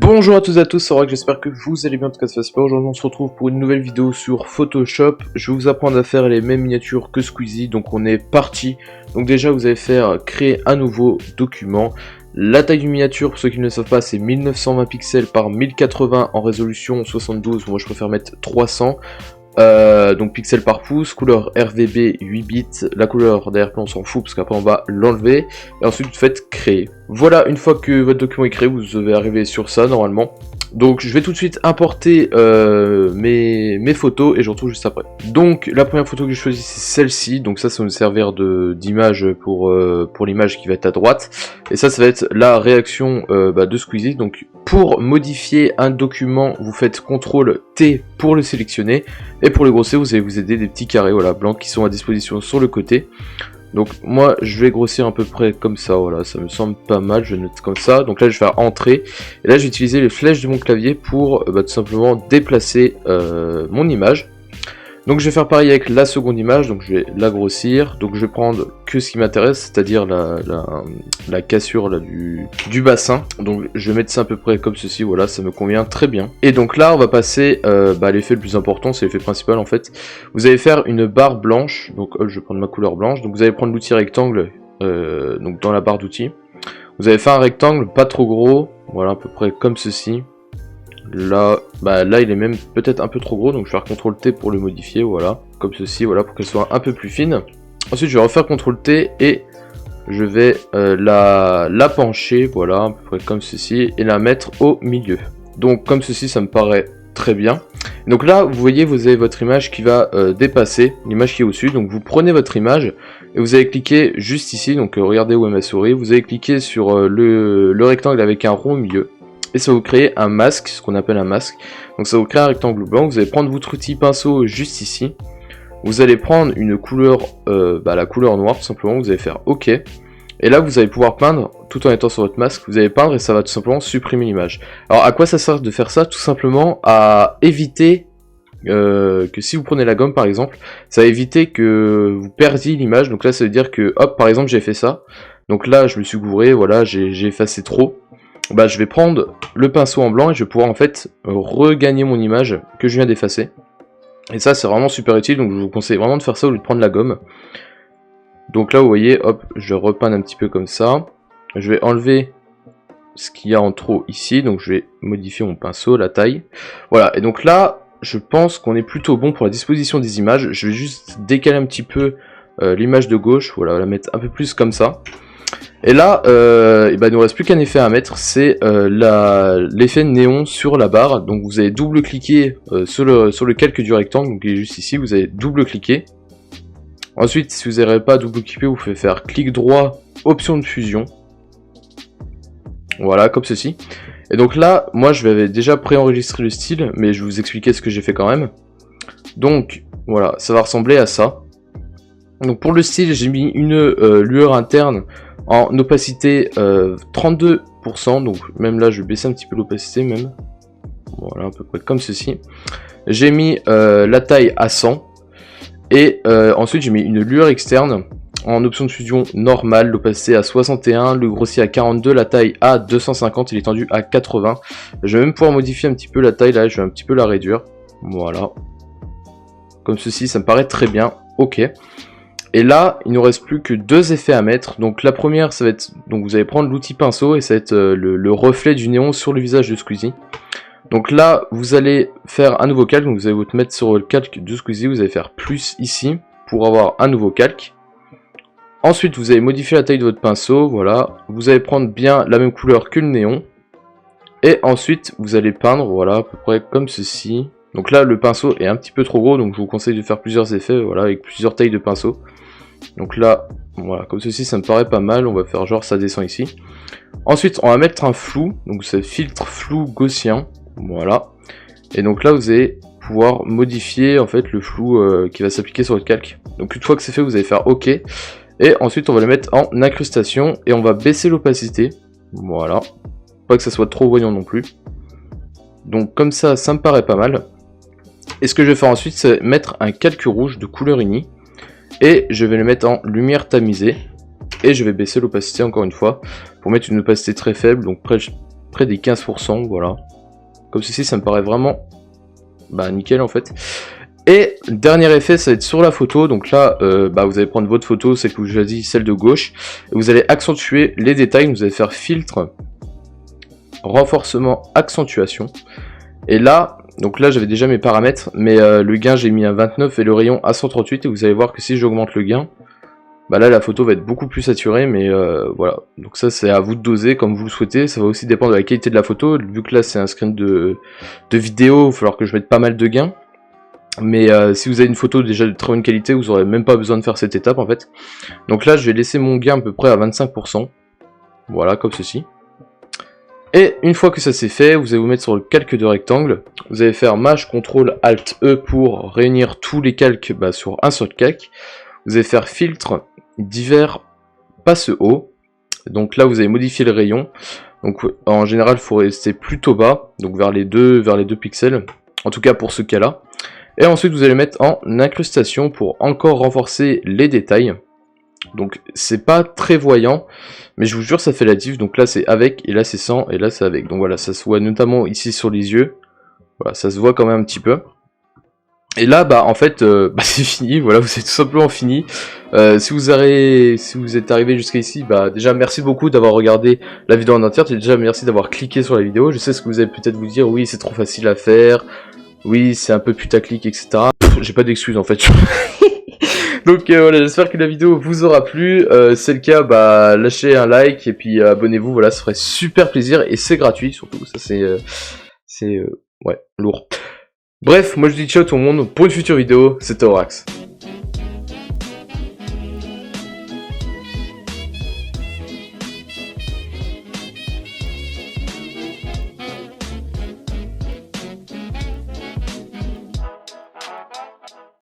Bonjour à tous et à tous, c'est Rock, j'espère que vous allez bien, en tout cas ça va super. Aujourd'hui on se retrouve pour une nouvelle vidéo sur Photoshop. Je vais vous apprendre à faire les mêmes miniatures que Squeezie, donc on est parti. Donc déjà vous allez faire créer un nouveau document. La taille du miniature, pour ceux qui ne le savent pas, c'est 1920 pixels par 1080 en résolution 72, moi je préfère mettre 300. Donc pixels par pouce, couleur RGB 8 bits, la couleur d'arrière-plan on s'en fout parce qu'après on va l'enlever, et ensuite vous faites créer. Voilà, une fois que votre document est créé, vous devez arriver sur ça normalement. Donc je vais tout de suite importer mes photos et je retrouve juste après. Donc la première photo que je choisis c'est celle-ci, donc ça va me servir d'image pour l'image qui va être à droite. Et ça va être la réaction de Squeezie. Donc pour modifier un document, vous faites CTRL T pour le sélectionner. Et pour le grossir, vous allez vous aider des petits carrés voilà, blancs qui sont à disposition sur le côté. Donc moi je vais grossir à peu près comme ça, voilà, ça me semble pas mal, je note comme ça. Donc là je vais faire entrée, et là je vais utiliser les flèches de mon clavier pour tout simplement déplacer mon image. Donc je vais faire pareil avec la seconde image, donc je vais la grossir. Donc je vais prendre que ce qui m'intéresse, c'est-à-dire la cassure là, du bassin. Donc je vais mettre ça à peu près comme ceci, voilà, ça me convient très bien. Et donc là on va passer à l'effet le plus important, c'est l'effet principal en fait. Vous allez faire une barre blanche, donc je vais prendre ma couleur blanche. Donc vous allez prendre l'outil rectangle, donc dans la barre d'outils. Vous allez faire un rectangle pas trop gros, voilà à peu près comme ceci. Là, là il est même peut-être un peu trop gros, donc je vais faire CTRL T pour le modifier, voilà, comme ceci, voilà, pour qu'elle soit un peu plus fine. Ensuite je vais refaire CTRL T et je vais la pencher, voilà, à peu près comme ceci, et la mettre au milieu. Donc comme ceci, ça me paraît très bien. Donc là, vous voyez, vous avez votre image qui va dépasser l'image qui est au-dessus, donc vous prenez votre image, et vous allez cliquer juste ici, donc regardez où est ma souris, vous allez cliquer sur le rectangle avec un rond au milieu. Et ça va vous créer un masque, ce qu'on appelle un masque. Donc ça va vous créer un rectangle blanc. Vous allez prendre votre outil pinceau juste ici. Vous allez prendre une couleur, la couleur noire tout simplement. Vous allez faire OK. Et là vous allez pouvoir peindre tout en étant sur votre masque. Vous allez peindre et ça va tout simplement supprimer l'image. Alors à quoi ça sert de faire ça? Tout simplement à éviter que si vous prenez la gomme par exemple, ça va éviter que vous perdiez l'image. Donc là ça veut dire que hop, par exemple j'ai fait ça. Donc là je me suis gouré, voilà, j'ai effacé trop. Je vais prendre le pinceau en blanc et je vais pouvoir en fait regagner mon image que je viens d'effacer. Et ça c'est vraiment super utile, donc je vous conseille vraiment de faire ça au lieu de prendre la gomme. Donc là vous voyez, hop, je repeins un petit peu comme ça. Je vais enlever ce qu'il y a en trop ici, donc je vais modifier mon pinceau, la taille. Voilà, et donc là je pense qu'on est plutôt bon pour la disposition des images. Je vais juste décaler un petit peu l'image de gauche, voilà, la mettre un peu plus comme ça. Et là, il ne nous reste plus qu'un effet à mettre, c'est l'effet néon sur la barre. Donc vous allez double-cliquer sur le calque du rectangle, donc il est juste ici, vous allez double-cliquer. Ensuite, si vous n'arrivez pas à double-cliquer, vous pouvez faire clic droit, option de fusion. Voilà, comme ceci. Et donc là, moi je vais déjà préenregistrer le style, mais je vais vous expliquer ce que j'ai fait quand même. Donc voilà, ça va ressembler à ça. Donc pour le style, j'ai mis une lueur interne en opacité 32%, donc même là je vais baisser un petit peu l'opacité même, voilà à peu près comme ceci. J'ai mis la taille à 100, et ensuite j'ai mis une lueur externe en option de fusion normale, l'opacité à 61, le grossier à 42, la taille à 250 et l'étendue à 80. Je vais même pouvoir modifier un petit peu la taille, là je vais un petit peu la réduire, voilà, comme ceci, ça me paraît très bien, ok. Et là, il ne nous reste plus que deux effets à mettre. Donc la première, ça va être, donc vous allez prendre l'outil pinceau et ça va être le reflet du néon sur le visage de Squeezie. Donc là, vous allez faire un nouveau calque. Donc vous allez vous mettre sur le calque de Squeezie. Vous allez faire plus ici pour avoir un nouveau calque. Ensuite, vous allez modifier la taille de votre pinceau. Voilà. Vous allez prendre bien la même couleur que le néon. Et ensuite, vous allez peindre, voilà, à peu près comme ceci. Donc là, le pinceau est un petit peu trop gros. Donc je vous conseille de faire plusieurs effets, voilà, avec plusieurs tailles de pinceau. Donc là, voilà, comme ceci, ça me paraît pas mal. On va faire genre ça descend ici. Ensuite, on va mettre un flou. Donc c'est filtre flou gaussien. Voilà. Et donc là, vous allez pouvoir modifier en fait le flou qui va s'appliquer sur votre calque. Donc une fois que c'est fait, vous allez faire OK. Et ensuite, on va le mettre en incrustation et on va baisser l'opacité. Voilà. Pas que ça soit trop voyant non plus. Donc comme ça, ça me paraît pas mal. Et ce que je vais faire ensuite, c'est mettre un calque rouge de couleur uni. Et je vais le mettre en lumière tamisée. Et je vais baisser l'opacité encore une fois. Pour mettre une opacité très faible. Donc près des 15%, voilà. Comme ceci, ça me paraît vraiment nickel en fait. Et dernier effet, ça va être sur la photo. Donc là, vous allez prendre votre photo, celle que vous choisissez, celle de gauche. Et vous allez accentuer les détails. Vous allez faire filtre, renforcement, accentuation. Et là, donc là j'avais déjà mes paramètres, mais le gain j'ai mis à 29 et le rayon à 138. Et vous allez voir que si j'augmente le gain, là la photo va être beaucoup plus saturée, mais voilà. Donc ça c'est à vous de doser comme vous le souhaitez. Ça va aussi dépendre de la qualité de la photo. Vu que là c'est un screen de vidéo, il va falloir que je mette pas mal de gains. Mais si vous avez une photo déjà de très bonne qualité, vous n'aurez même pas besoin de faire cette étape en fait. Donc là je vais laisser mon gain à peu près à 25%. Voilà, comme ceci. Et une fois que ça c'est fait, vous allez vous mettre sur le calque de rectangle. Vous allez faire Maj, CTRL, ALT, E pour réunir tous les calques sur un seul calque. Vous allez faire filtre, divers, passe haut. Donc là vous allez modifier le rayon. Donc en général il faut rester plutôt bas, donc vers les deux pixels. En tout cas pour ce cas là. Et ensuite vous allez mettre en incrustation pour encore renforcer les détails. Donc c'est pas très voyant, mais je vous jure ça fait la diff. Donc là c'est avec, et là c'est sans, et là c'est avec. Donc voilà, ça se voit notamment ici sur les yeux. Voilà, ça se voit quand même un petit peu. Et là en fait c'est fini, voilà, vous êtes tout simplement fini. Si vous êtes arrivé jusqu'à ici, déjà merci beaucoup d'avoir regardé la vidéo en entière. Déjà merci d'avoir cliqué sur la vidéo. Je sais ce que vous allez peut-être vous dire, oui c'est trop facile à faire. Oui, c'est un peu putaclic, etc. J'ai pas d'excuses en fait. Donc voilà, j'espère que la vidéo vous aura plu. C'est le cas, lâchez un like et puis abonnez-vous. Voilà, ça ferait super plaisir et c'est gratuit surtout. Ça c'est lourd. Bref, moi je dis ciao tout le monde. Pour une future vidéo, c'était Aurax.